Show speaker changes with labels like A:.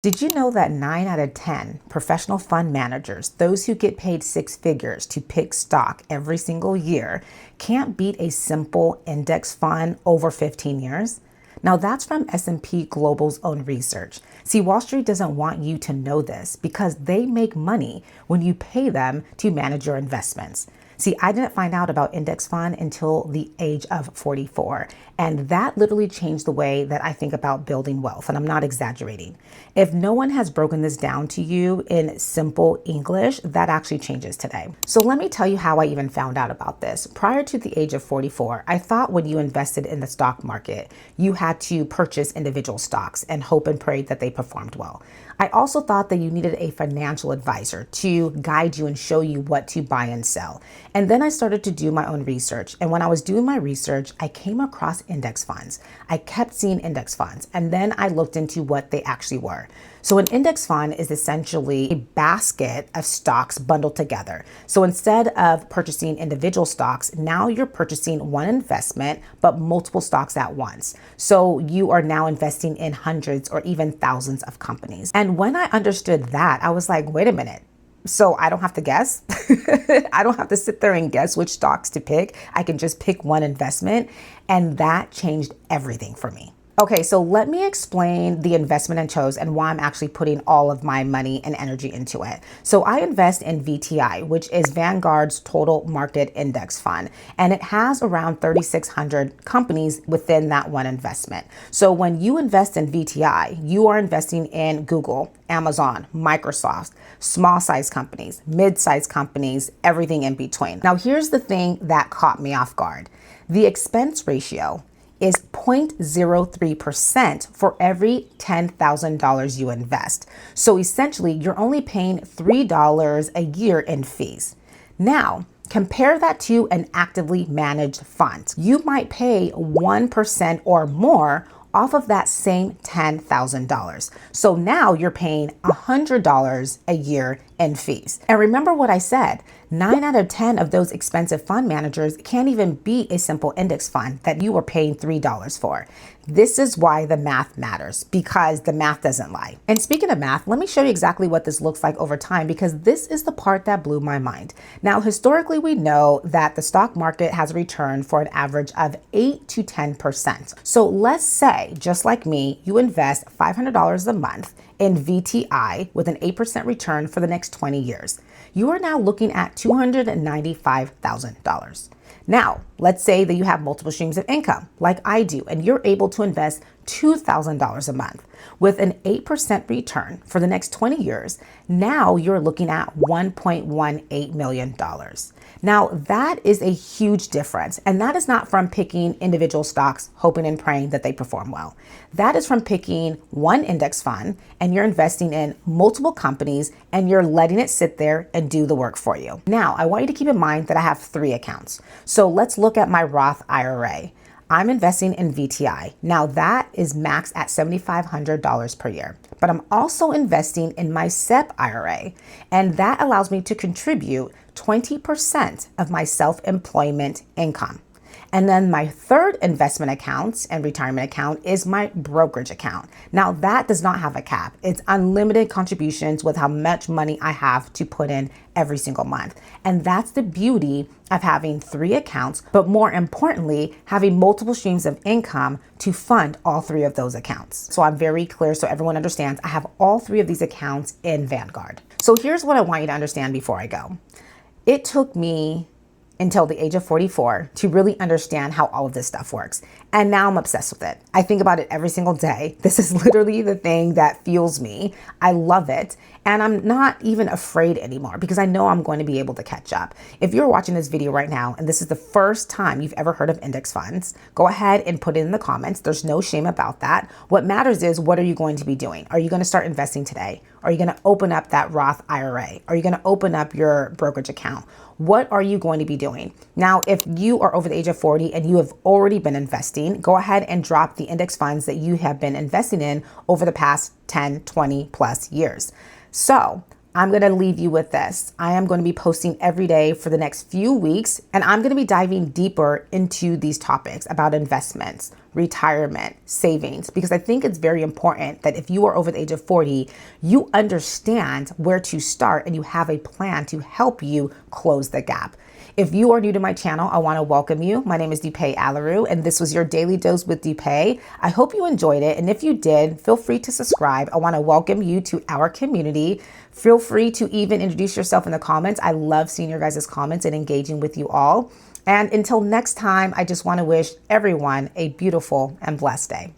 A: Did you know that 9 out of 10 professional fund managers, those who get paid six figures to pick stock every single year, can't beat a simple index fund over 15 years? Now that's from S&P Global's own research. See, Wall Street doesn't want you to know this because they make money when you pay them to manage your investments. See, I didn't find out about index fund until the age of 44, and that literally changed the way that I think about building wealth, and I'm not exaggerating. If no one has broken this down to you in simple English, that actually changes today. So let me tell you how I even found out about this. Prior to the age of 44, I thought when you invested in the stock market, you had to purchase individual stocks and hope and pray that they performed well. I also thought that you needed a financial advisor to guide you and show you what to buy and sell. And then I started to do my own research. And when I was doing my research, I came across index funds. I kept seeing index funds. And then I looked into what they actually were. So an index fund is essentially a basket of stocks bundled together. So instead of purchasing individual stocks, now you're purchasing one investment, but multiple stocks at once. So you are now investing in hundreds or even thousands of companies. And when I understood that, I was like, wait a minute. So I don't have to guess. I don't have to sit there and guess which stocks to pick. I can just pick one investment. And that changed everything for me. Okay, so let me explain the investment I chose and why I'm actually putting all of my money and energy into it. So I invest in VTI, which is Vanguard's Total Market Index Fund, and it has around 3,600 companies within that one investment. So when you invest in VTI, you are investing in Google, Amazon, Microsoft, small size companies, mid-size companies, everything in between. Now, here's the thing that caught me off guard. The expense ratio is 0.03% for every $10,000 you invest. So essentially, you're only paying $3 a year in fees. Now, compare that to an actively managed fund. You might pay 1% or more off of that same $10,000. So now you're paying $100 a year in fees. And remember what I said, 9 out of 10 of those expensive fund managers can't even beat a simple index fund that you are paying $3 for. This is why the math matters, because the math doesn't lie. And speaking of math, let me show you exactly what this looks like over time, because this is the part that blew my mind. Now, historically, we know that the stock market has a return for an average of 8 to 10%. So let's say, just like me, you invest $500 a month in VTI with an 8% return for the next 20 years. You are now looking at $295,000. Now, let's say that you have multiple streams of income, like I do, and you're able to invest $2,000 a month with an 8% return for the next 20 years. Now you're looking at $1.18 million. Now that is a huge difference. And that is not from picking individual stocks, hoping and praying that they perform well. That is from picking one index fund and you're investing in multiple companies and you're letting it sit there and do the work for you. Now, I want you to keep in mind that I have 3 accounts. So let's look at my Roth IRA. I'm investing in VTI. Now that is maxed at $7,500 per year, but I'm also investing in my SEP IRA, and that allows me to contribute 20% of my self-employment income. And then my third investment account and retirement account is my brokerage account. Now that does not have a cap. It's unlimited contributions with how much money I have to put in every single month. And that's the beauty of having 3 accounts, but more importantly, having multiple streams of income to fund all 3 of those accounts. So I'm very clear so everyone understands I have all 3 of these accounts in Vanguard. So here's what I want you to understand before I go. It took me until the age of 44 to really understand how all of this stuff works. And now I'm obsessed with it. I think about it every single day. This is literally the thing that fuels me. I love it. And I'm not even afraid anymore because I know I'm going to be able to catch up. If you're watching this video right now and this is the first time you've ever heard of index funds, go ahead and put it in the comments. There's no shame about that. What matters is, what are you going to be doing? Are you going to start investing today? Are you going to open up that Roth IRA? Are you going to open up your brokerage account? What are you going to be doing? Now, if you are over the age of 40 and you have already been investing, go ahead and drop the index funds that you have been investing in over the past 10, 20 plus years. So I'm going to leave you with this. I am going to be posting every day for the next few weeks, and I'm going to be diving deeper into these topics about investments, retirement, savings, because I think it's very important that if you are over the age of 40, you understand where to start and you have a plan to help you close the gap. If you are new to my channel, I want to welcome you. My name is Dupay Alaru, and this was your Daily Dose with Dupay. I hope you enjoyed it, and if you did, feel free to subscribe. I want to welcome you to our community. Feel free to even introduce yourself in the comments. I love seeing your guys' comments and engaging with you all. And until next time, I just want to wish everyone a beautiful and blessed day.